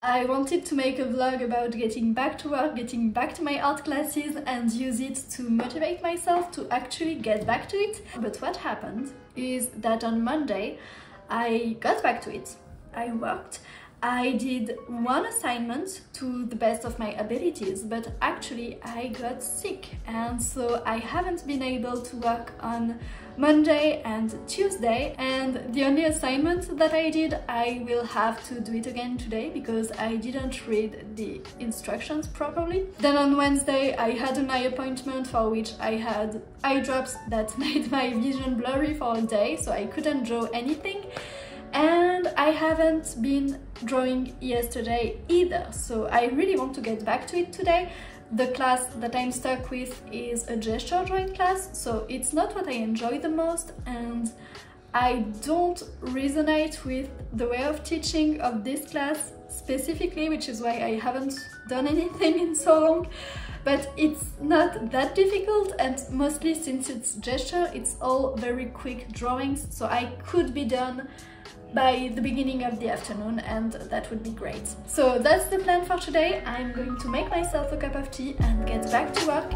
I wanted to make a vlog about getting back to work, getting back to my art classes and use it to motivate myself to actually get back to it. But what happened is that on Monday I got back to it. I worked. I did one assignment to the best of my abilities, but actually I got sick and so I haven't been able to work on Monday and Tuesday, and the only assignment that I did, I will have to do it again today because I didn't read the instructions properly. Then on Wednesday I had an eye appointment for which I had eye drops that made my vision blurry for a day, so I couldn't draw anything. And I haven't been drawing yesterday either, so I really want to get back to it today. The class that I'm stuck with is a gesture drawing class, so it's not what I enjoy the most, and I don't resonate with the way of teaching of this class specifically, which is why I haven't done anything in so long. But it's not that difficult, and mostly since it's gesture, it's all very quick drawings, so I could be done by the beginning of the afternoon, and that would be great. So that's the plan for today. I'm going to make myself a cup of tea and get back to work.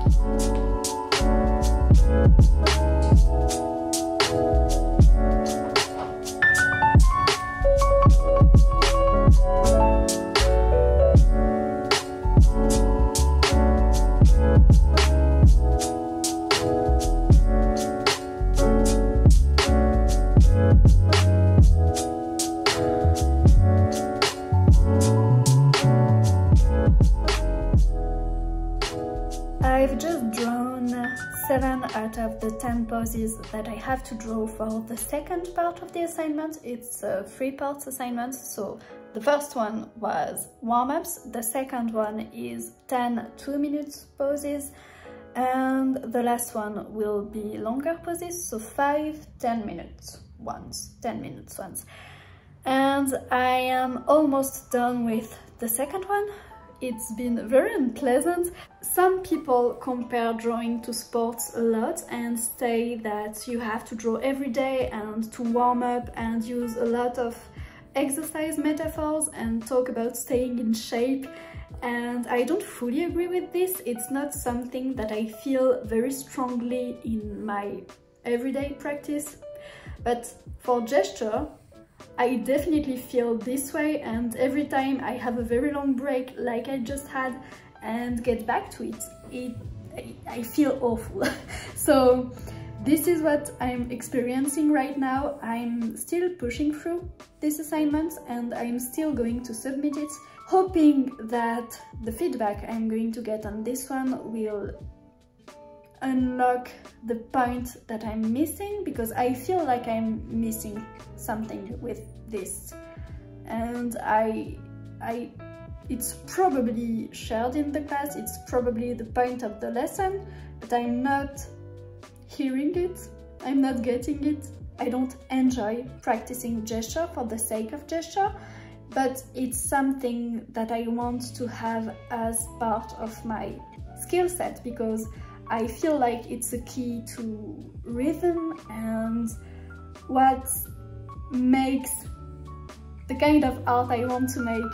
I've just drawn 7 out of the 10 poses that I have to draw for the second part of the assignment. It's a 3-part assignment, so the first one was warm-ups, the second one is 10 2-minute poses, and the last one will be longer poses, so 5 10-minute ones, 10-minute ones. And I am almost done with the second one. It's been very unpleasant. Some people compare drawing to sports a lot and say that you have to draw every day and to warm up and use a lot of exercise metaphors and talk about staying in shape. And I don't fully agree with this. It's not something that I feel very strongly in my everyday practice. But for gesture, I definitely feel this way, and every time I have a very long break like I just had and get back to it, I feel awful. So this is what I'm experiencing right now. I'm still pushing through this assignment and I'm still going to submit it, hoping that the feedback I'm going to get on this one will unlock the point that I'm missing, because I feel like I'm missing something with this, and it's probably shared in the class, it's probably the point of the lesson, but I'm not hearing it, I'm not getting it. I don't enjoy practicing gesture for the sake of gesture, but it's something that I want to have as part of my skill set, because I feel like it's a key to rhythm and what makes the kind of art I want to make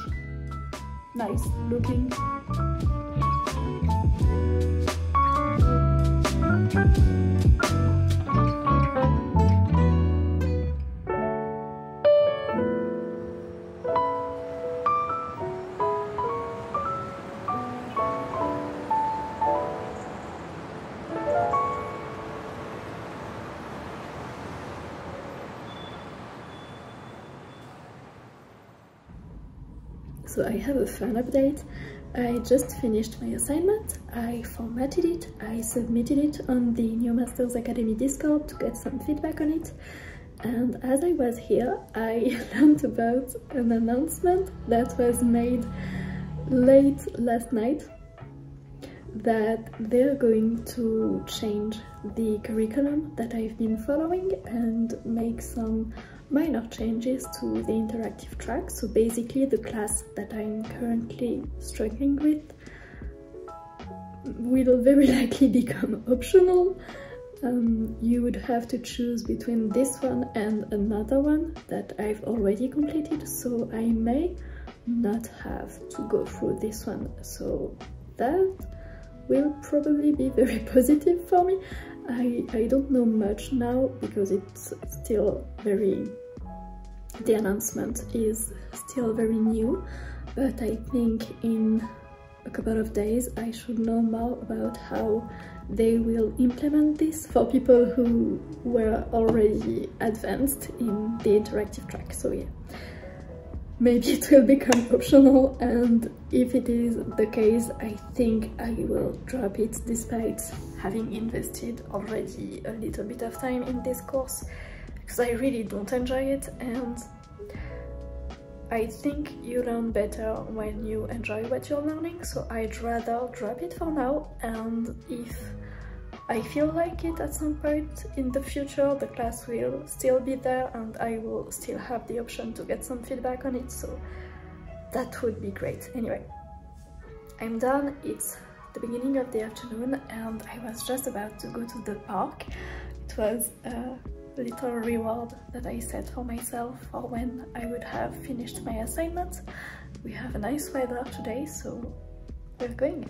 nice looking. So I have a fun update. I just finished my assignment, I formatted it, I submitted it on the New Masters Academy Discord to get some feedback on it, and as I was here I learned about an announcement that was made late last night, that they're going to change the curriculum that I've been following and make some minor changes to the interactive track. So basically the class that I'm currently struggling with will very likely become optional. You would have to choose between this one and another one that I've already completed, so I may not have to go through this one. So that will probably be very positive for me. I don't know much now because it's still very, the announcement is still very new, but I think in a couple of days I should know more about how they will implement this for people who were already advanced in the interactive track. So yeah, maybe it will become optional, and if it is the case, I think I will drop it despite having invested already a little bit of time in this course, because I really don't enjoy it, and I think you learn better when you enjoy what you're learning, so I'd rather drop it for now, and if I feel like it at some point in the future, the class will still be there and I will still have the option to get some feedback on it, so that would be great. Anyway, I'm done. It's the beginning of the afternoon and I was just about to go to the park. It was a little reward that I set for myself for when I would have finished my assignment. We have a nice weather today, so we're going.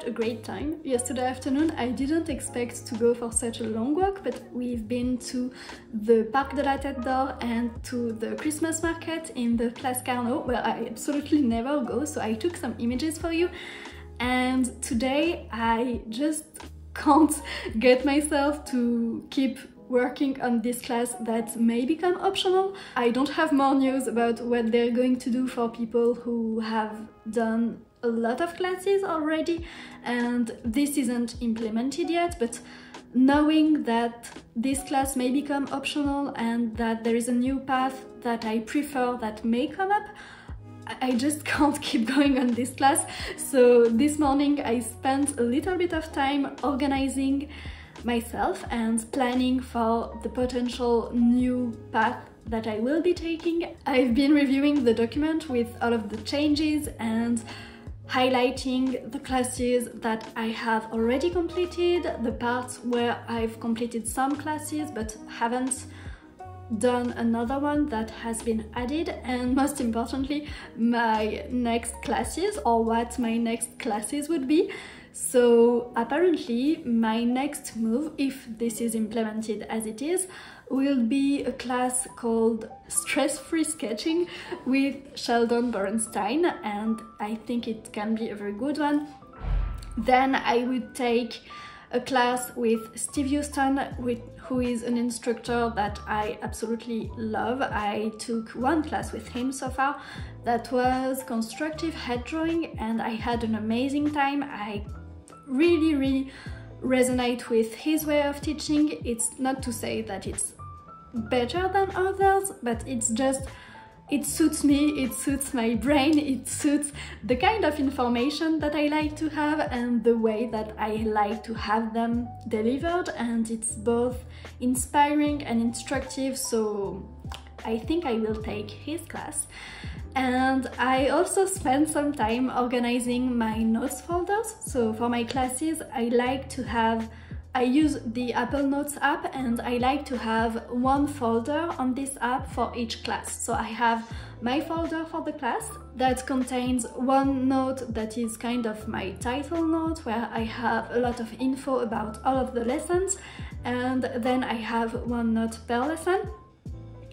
A great time yesterday afternoon. I didn't expect to go for such a long walk, but we've been to the Parc de la Tête d'Or and to the Christmas market in the Place Carnot, where I absolutely never go, so I took some images for you. And today I just can't get myself to keep working on this class that may become optional. I don't have more news about what they're going to do for people who have done a lot of classes already, and this isn't implemented yet, but knowing that this class may become optional and that there is a new path that I prefer that may come up, I just can't keep going on this class. So this morning I spent a little bit of time organizing myself and planning for the potential new path that I will be taking. I've been reviewing the document with all of the changes and highlighting the classes that I have already completed, the parts where I've completed some classes but haven't done another one that has been added, and most importantly my next classes, or what my next classes would be. So apparently my next move, if this is implemented as it is, will be a class called Stress-Free Sketching with Sheldon Borenstein, and I think it can be a very good one. Then I would take a class with Steve Houston, who is an instructor that I absolutely love. I took one class with him so far that was constructive head drawing and I had an amazing time. I really resonate with his way of teaching. It's not to say that it's better than others, but it's just, it suits me, it suits my brain, it suits the kind of information that I like to have and the way that I like to have them delivered, and it's both inspiring and instructive, so I think I will take his class. And I also spent some time organizing my notes folders. So for my classes I like to have I use the Apple Notes app, and I like to have one folder on this app for each class. So I have my folder for the class that contains one note that is kind of my title note, where I have a lot of info about all of the lessons, and then I have one note per lesson.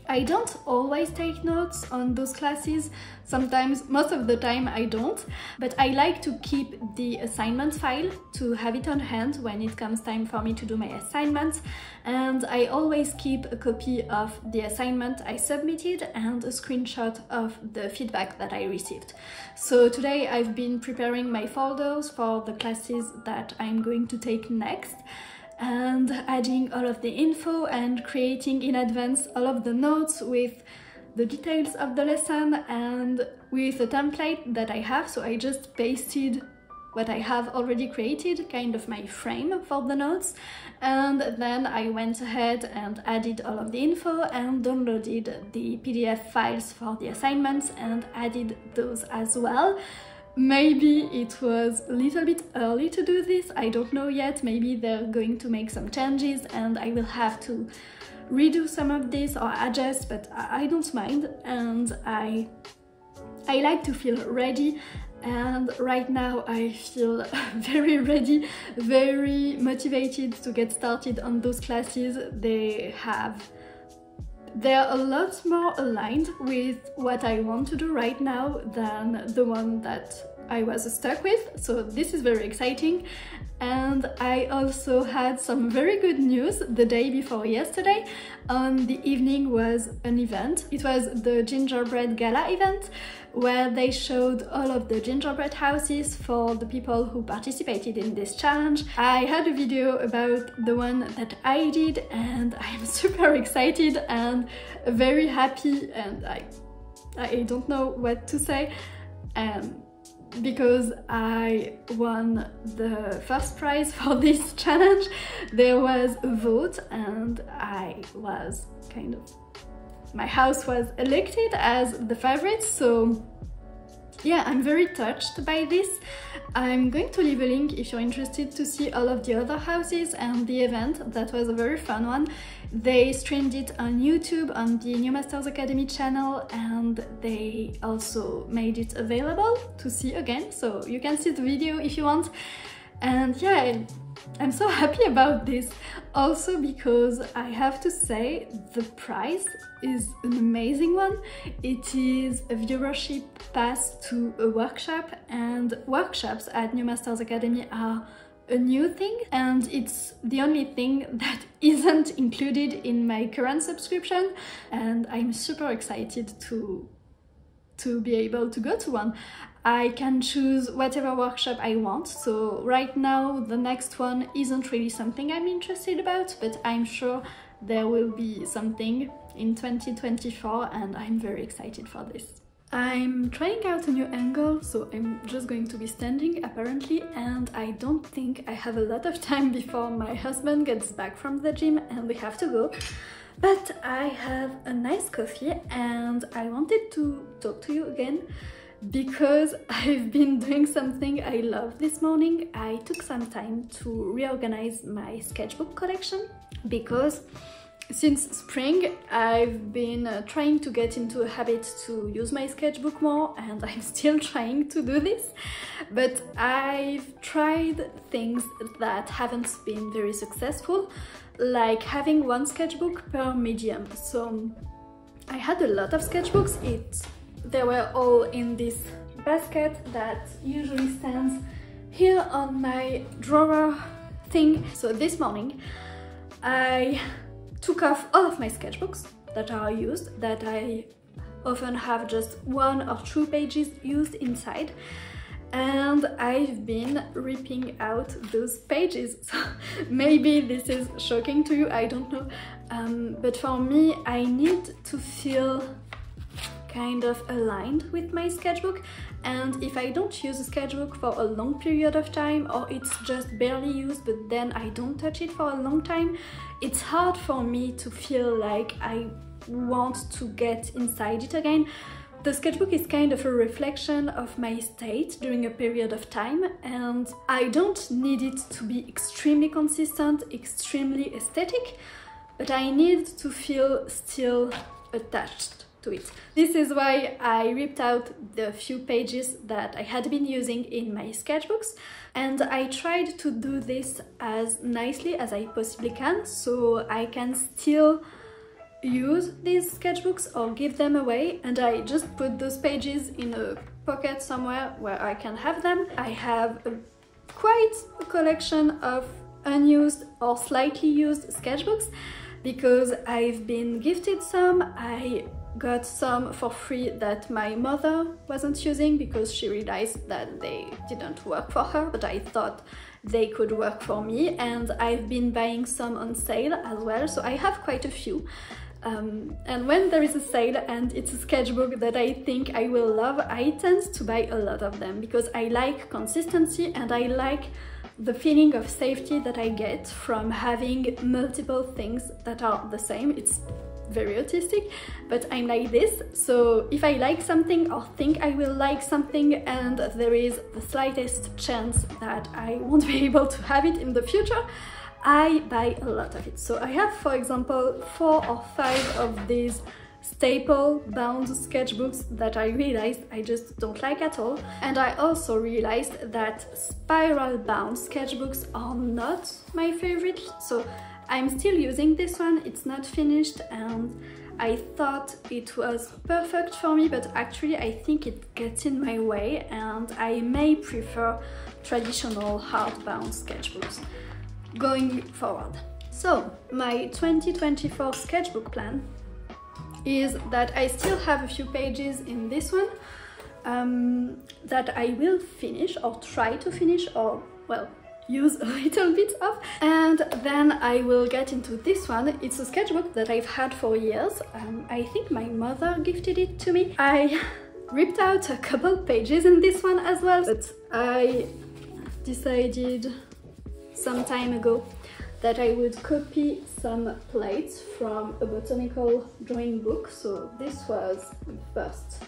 I don't always take notes on those classes, sometimes, most of the time I don't, but I like to keep the assignment file to have it on hand when it comes time for me to do my assignments, and I always keep a copy of the assignment I submitted and a screenshot of the feedback that I received. So today I've been preparing my folders for the classes that I'm going to take next, and adding all of the info and creating in advance all of the notes with the details of the lesson and with a template that I have. So I just pasted what I have already created, kind of my frame for the notes, and then I went ahead and added all of the info and downloaded the PDF files for the assignments and added those as well. Maybe it was a little bit early to do this, I don't know yet. Maybe they're going to make some changes and I will have to redo some of this or adjust, but I don't mind, and I like to feel ready, and right now I feel very ready, very motivated to get started on those classes. They're a lot more aligned with what I want to do right now than the one that I was stuck with, so this is very exciting. And I also had some very good news the day before yesterday. On the evening was an event. It was the gingerbread gala event, where they showed all of the gingerbread houses for the people who participated in this challenge. I had a video about the one that I did, and I'm super excited and very happy, and I don't know what to say, because I won the first prize for this challenge. There was a vote and I was my house was elected as the favorite, so yeah, I'm very touched by this. I'm going to leave a link if you're interested to see all of the other houses and the event. That was a very fun one. They streamed it on YouTube on the New Masters Academy channel, and they also made it available to see again, so you can see the video if you want. And yeah, I'm so happy about this, also because I have to say the prize is an amazing one. It is a viewership pass to a workshop, and workshops at New Masters Academy are a new thing, and it's the only thing that isn't included in my current subscription, and I'm super excited to be able to go to one. I can choose whatever workshop I want, so right now the next one isn't really something I'm interested about, but I'm sure there will be something in 2024 and I'm very excited for this. I'm trying out a new angle, so I'm just going to be standing apparently, and I don't think I have a lot of time before my husband gets back from the gym and we have to go. But I have a nice coffee and I wanted to talk to you again because I've been doing something I love this morning. I took some time to reorganize my sketchbook collection because since spring I've been trying to get into a habit to use my sketchbook more, and I'm still trying to do this, but I've tried things that haven't been very successful, like having one sketchbook per medium. So I had a lot of sketchbooks. They were all in this basket that usually stands here on my drawer thing. So this morning I took off all of my sketchbooks that are used, that I often have just 1 or 2 pages used inside, and I've been ripping out those pages. So maybe this is shocking to you, I don't know, but for me I need to feel kind of aligned with my sketchbook, and if I don't use a sketchbook for a long period of time, or it's just barely used but then I don't touch it for a long time, it's hard for me to feel like I want to get inside it again. The sketchbook is kind of a reflection of my state during a period of time, and I don't need it to be extremely consistent, extremely aesthetic, but I need to feel still attached to it. This is why I ripped out the few pages that I had been using in my sketchbooks, and I tried to do this as nicely as I possibly can, so I can still use these sketchbooks or give them away, and I just put those pages in a pocket somewhere where I can have them. I have quite a collection of unused or slightly used sketchbooks because I've been gifted some. I got some for free that my mother wasn't using because she realized that they didn't work for her, but I thought they could work for me, and I've been buying some on sale as well, so I have quite a few. And when there is a sale and it's a sketchbook that I think I will love, I tend to buy a lot of them because I like consistency and I like the feeling of safety that I get from having multiple things that are the same. It's very autistic, but I'm like this, so if I like something or think I will like something and there is the slightest chance that I won't be able to have it in the future, I buy a lot of it. So I have, for example, 4 or 5 of these staple bound sketchbooks that I realized I just don't like at all. And I also realized that spiral bound sketchbooks are not my favorite, so I'm still using this one. It's not finished and I thought it was perfect for me, but actually I think it gets in my way and I may prefer traditional hardbound sketchbooks going forward. So my 2024 sketchbook plan is that I still have a few pages in this one that I will finish or try to finish, or well, use a little bit of, and then I will get into this one. It's a sketchbook that I've had for years. I think my mother gifted it to me. I ripped out a couple pages in this one as well, but I decided some time ago that I would copy some plates from a botanical drawing book. So this was the first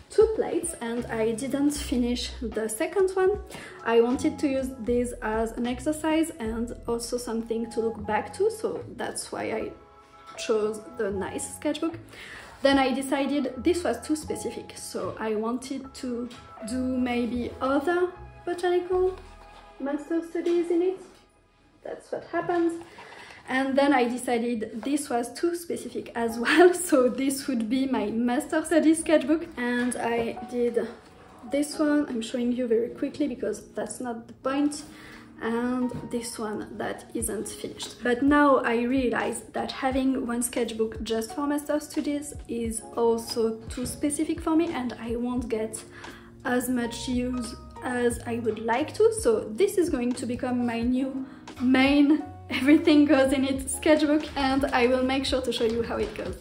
2 plates and I didn't finish the second one. I wanted to use these as an exercise and also something to look back to, so that's why I chose the nice sketchbook. Then I decided this was too specific, so I wanted to do maybe other botanical master studies in it. That's what happens. And then I decided this was too specific as well, so this would be my master studies sketchbook, and I did this one. I'm showing you very quickly because that's not the point, and this one that isn't finished. But now I realize that having one sketchbook just for master studies is also too specific for me and I won't get as much use as I would like to, so this is going to become my new main everything goes in it sketchbook, and I will make sure to show you how it goes.